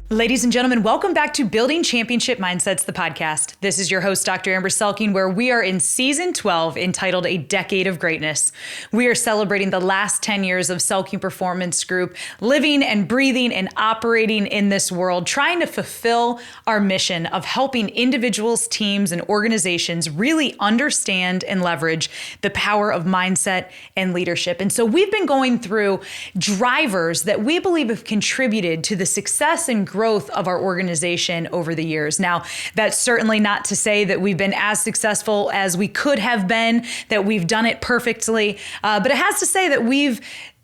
Ladies and gentlemen, welcome back to Building Championship Mindsets, the podcast. This is your host, Dr. Amber Selking, where we are in season 12 entitled A Decade of Greatness. We are celebrating the last 10 years of Selking Performance Group, living and breathing and operating in this world, trying to fulfill our mission of helping individuals, teams, and organizations really understand and leverage the power of mindset and leadership. And so we've been going through drivers that we believe have contributed to the success and growth of our organization over the years. Now, that's certainly not to say that we've been as successful as we could have been, that we've done it perfectly, but it has to say that we've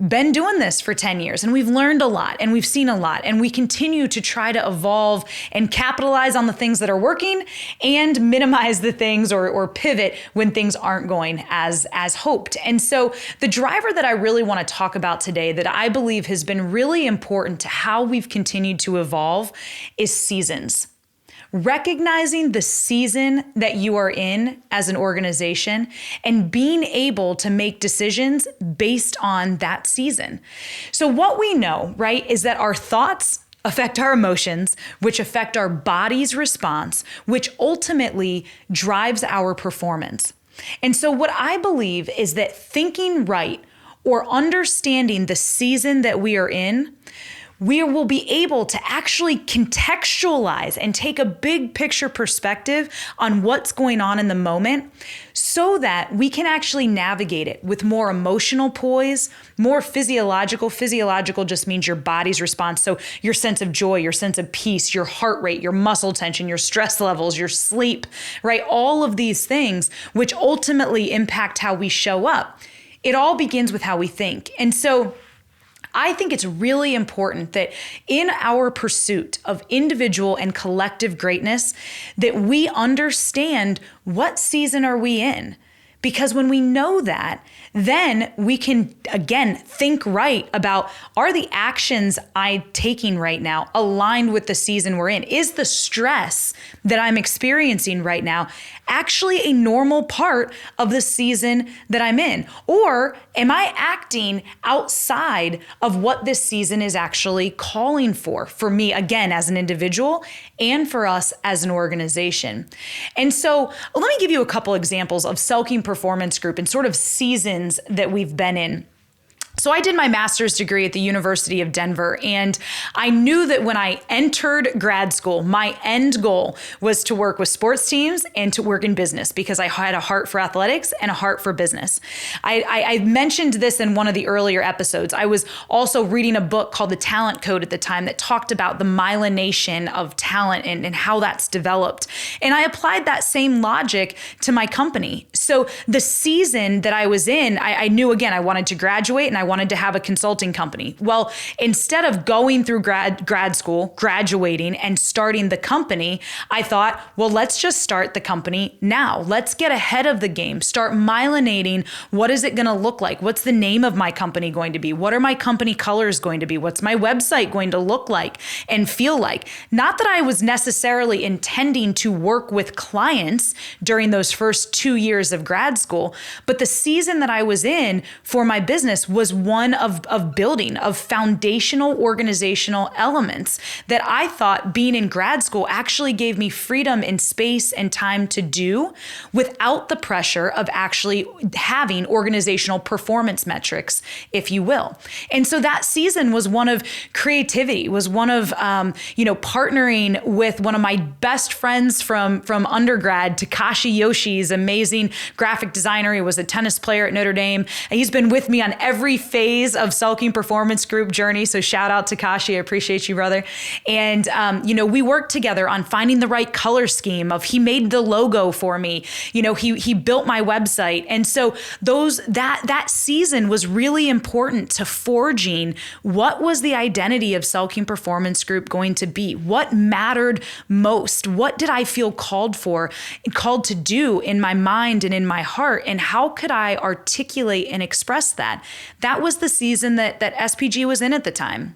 been doing this for 10 years and we've learned a lot and we've seen a lot, and we continue to try to evolve and capitalize on the things that are working and minimize the things or pivot when things aren't going as hoped. And so the driver that I really want to talk about today that I believe has been really important to how we've continued to evolve is seasons. Recognizing the season that you are in as an organization and being able to make decisions based on that season. So what we know, right, is that our thoughts affect our emotions, which affect our body's response, which ultimately drives our performance. And so what I believe is that thinking right or understanding the season that we are in, we will be able to actually contextualize and take a big picture perspective on what's going on in the moment so that we can actually navigate it with more emotional poise, more physiological. Physiological just means your body's response. So your sense of joy, your sense of peace, your heart rate, your muscle tension, your stress levels, your sleep, right? All of these things, which ultimately impact how we show up. It all begins with how we think. And so I think it's really important that in our pursuit of individual and collective greatness, that we understand what season are we in. Because when we know that, then we can, again, think right about, are the actions I'm taking right now aligned with the season we're in? Is the stress that I'm experiencing right now actually a normal part of the season that I'm in? Or am I acting outside of what this season is actually calling for me, again, as an individual and for us as an organization? And so let me give you a couple examples of Selking Performance Group and sort of seasons that we've been in. So I did my master's degree at the University of Denver, and I knew that when I entered grad school, my end goal was to work with sports teams and to work in business because I had a heart for athletics and a heart for business. I mentioned this in one of the earlier episodes. I was also reading a book called The Talent Code at the time that talked about the myelination of talent and how that's developed. And I applied that same logic to my company. So the season that I was in, I knew, again, I wanted to graduate and I wanted to have a consulting company. Well, instead of going through grad school, graduating, and starting the company, I thought, well, let's just start the company now. Let's get ahead of the game. Start myelinating. What is it going to look like? What's the name of my company going to be? What are my company colors going to be? What's my website going to look like and feel like? Not that I was necessarily intending to work with clients during those first 2 years of grad school, but the season that I was in for my business was one of building, of foundational organizational elements that I thought being in grad school actually gave me freedom and space and time to do without the pressure of actually having organizational performance metrics, if you will. And so that season was one of creativity, was one of, partnering with one of my best friends from undergrad, Takashi Yoshi's amazing graphic designer. He was a tennis player at Notre Dame. He's been with me on every phase of Selking Performance Group journey. So shout out to Kashi. I appreciate you, brother. And, we worked together on finding the right color scheme he made the logo for me. He built my website. And so that season was really important to forging what was the identity of Selking Performance Group going to be? What mattered most? What did I feel called to do in my mind and in my heart? And how could I articulate and express that? That was the season that SPG was in at the time.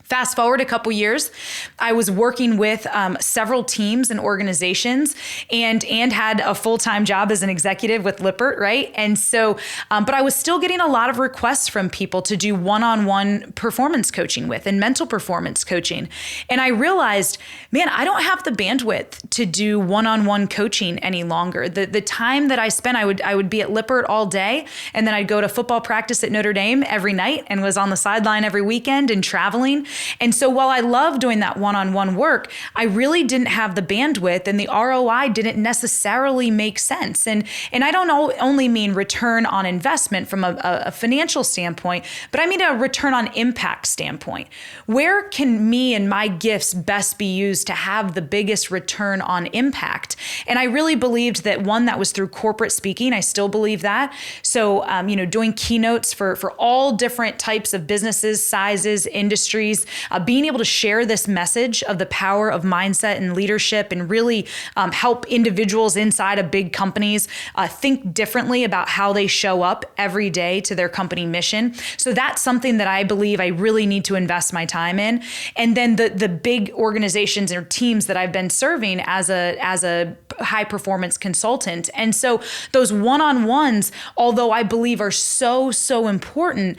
Fast forward a couple years, I was working with several teams and organizations and had a full-time job as an executive with Lippert, right? And so, but I was still getting a lot of requests from people to do one-on-one performance coaching with and mental performance coaching. And I realized, man, I don't have the bandwidth to do one-on-one coaching any longer. The time that I spent, I would be at Lippert all day, and then I'd go to football practice at Notre Dame every night and was on the sideline every weekend and traveling. And so while I love doing that one-on-one work, I really didn't have the bandwidth, and the ROI didn't necessarily make sense. And I don't only mean return on investment from a financial standpoint, but I mean a return on impact standpoint. Where can me and my gifts best be used to have the biggest return on impact? And I really believed that, one, that was through corporate speaking. I still believe that. So, doing keynotes for all different types of businesses, sizes, industries, being able to share this message of the power of mindset and leadership, and really help individuals inside of big companies think differently about how they show up every day to their company mission. So that's something that I believe I really need to invest my time in. And then the big organizations or teams that I've been serving as a high performance consultant. And so those one-on-ones, although I believe are so important,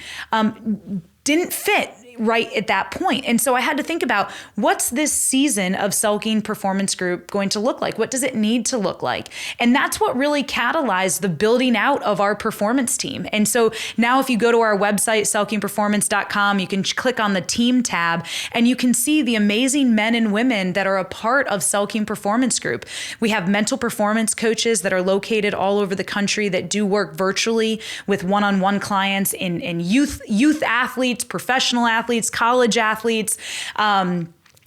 didn't fit right at that point. And so I had to think about, what's this season of Selking Performance Group going to look like? What does it need to look like? And that's what really catalyzed the building out of our performance team. And so now if you go to our website, selkingperformance.com, you can click on the team tab, and you can see the amazing men and women that are a part of Selking Performance Group. We have mental performance coaches that are located all over the country that do work virtually with one-on-one clients in youth athletes, professional athletes, college athletes.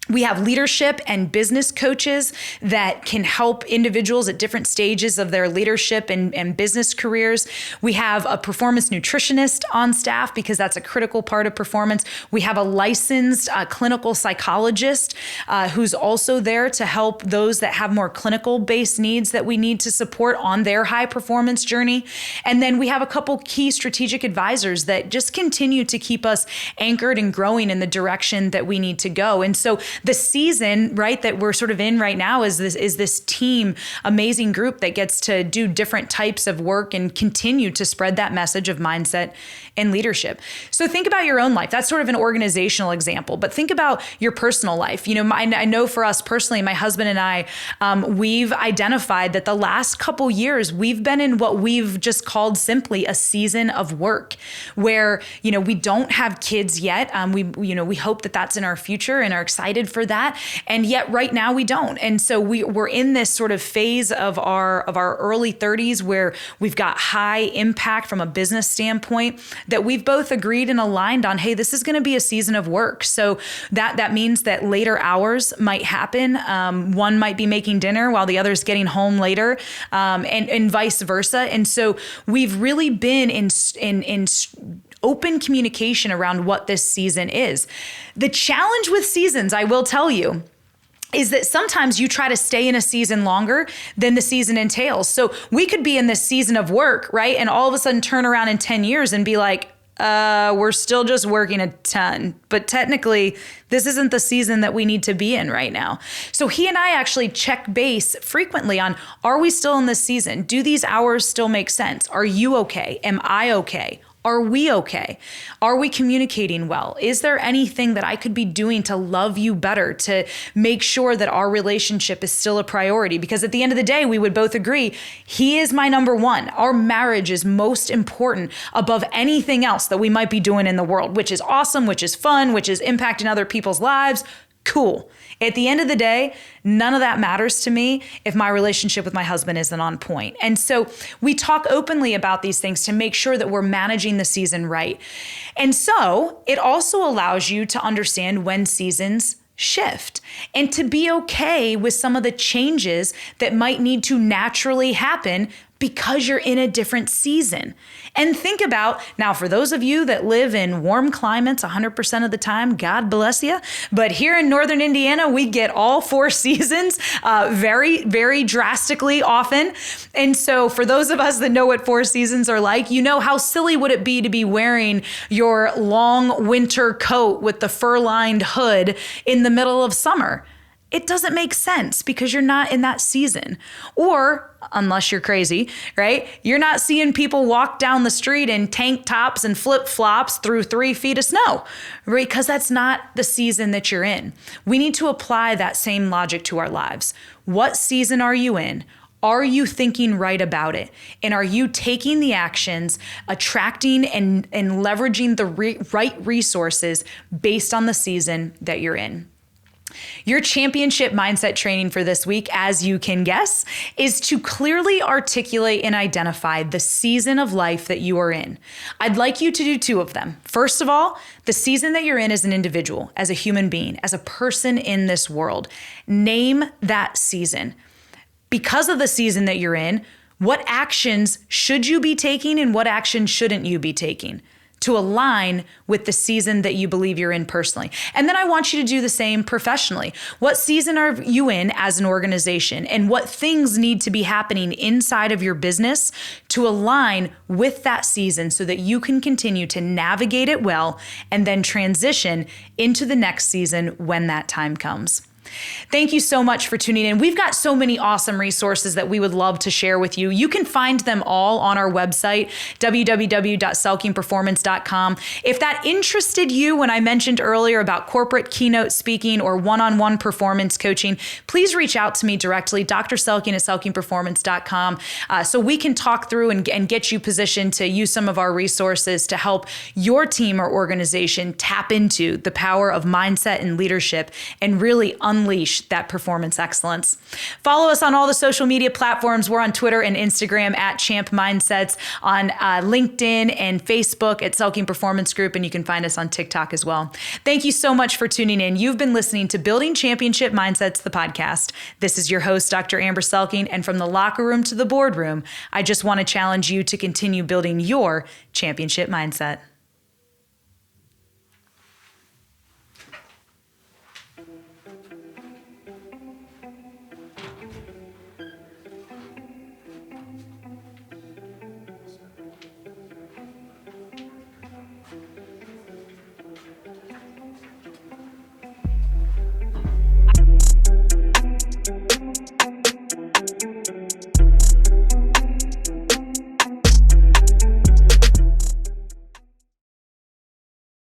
We have leadership and business coaches that can help individuals at different stages of their leadership and business careers. We have a performance nutritionist on staff, because that's a critical part of performance. We have a licensed clinical psychologist who's also there to help those that have more clinical-based needs that we need to support on their high performance journey. And then we have a couple key strategic advisors that just continue to keep us anchored and growing in the direction that we need to go. And so the season, right, that we're sort of in right now is this team, amazing group that gets to do different types of work and continue to spread that message of mindset and leadership. So think about your own life. That's sort of an organizational example, but think about your personal life. I know for us personally, my husband and I, we've identified that the last couple years, we've been in what we've just called simply a season of work, where, we don't have kids yet. We hope that that's in our future and are excited for that. And yet right now we don't. And so we're in this sort of phase of our early 30s where we've got high impact from a business standpoint, that we've both agreed and aligned on, hey, this is going to be a season of work. So that means that later hours might happen. One might be making dinner while the other's getting home later, and vice versa. And so we've really been in open communication around what this season is. The challenge with seasons, I will tell you, is that sometimes you try to stay in a season longer than the season entails. So we could be in this season of work, right? And all of a sudden turn around in 10 years and be like, we're still just working a ton, but technically this isn't the season that we need to be in right now. So he and I actually check base frequently on, are we still in this season? Do these hours still make sense? Are you okay? Am I okay? Are we okay? Are we communicating well? Is there anything that I could be doing to love you better, to make sure that our relationship is still a priority? Because at the end of the day, we would both agree, he is my number one. Our marriage is most important above anything else that we might be doing in the world, which is awesome, which is fun, which is impacting other people's lives. Cool. At the end of the day, none of that matters to me if my relationship with my husband isn't on point. And so we talk openly about these things to make sure that we're managing the season right. And so it also allows you to understand when seasons shift and to be okay with some of the changes that might need to naturally happen Because you're in a different season. And think about, now for those of you that live in warm climates 100% of the time, God bless you. But here in Northern Indiana, we get all 4 seasons very, very drastically often. And so for those of us that know what 4 seasons are like, you know how silly would it be to be wearing your long winter coat with the fur-lined hood in the middle of summer? It doesn't make sense because you're not in that season. Or, unless you're crazy, right? You're not seeing people walk down the street in tank tops and flip-flops through 3 feet of snow, right? Because that's not the season that you're in. We need to apply that same logic to our lives. What season are you in? Are you thinking right about it? And are you taking the actions, attracting and leveraging the right resources based on the season that you're in? Your championship mindset training for this week, as you can guess, is to clearly articulate and identify the season of life that you are in. I'd like you to do 2 of them. First of all, the season that you're in as an individual, as a human being, as a person in this world. Name that season. Because of the season that you're in, what actions should you be taking and what actions shouldn't you be taking to align with the season that you believe you're in personally? And then I want you to do the same professionally. What season are you in as an organization, and what things need to be happening inside of your business to align with that season so that you can continue to navigate it well and then transition into the next season when that time comes? Thank you so much for tuning in. We've got so many awesome resources that we would love to share with you. You can find them all on our website, www.selkingperformance.com. If that interested you when I mentioned earlier about corporate keynote speaking or one-on-one performance coaching, please reach out to me directly, Dr. Selking at selkingperformance.com, so we can talk through and get you positioned to use some of our resources to help your team or organization tap into the power of mindset and leadership and really unleash that performance excellence. Follow us on all the social media platforms. We're on Twitter and Instagram at Champ Mindsets, on LinkedIn and Facebook at Selking Performance Group, and you can find us on TikTok as well. Thank you so much for tuning in. You've been listening to Building Championship Mindsets, the podcast. This is your host, Dr. Amber Selking, and from the locker room to the boardroom, I just want to challenge you to continue building your championship mindset.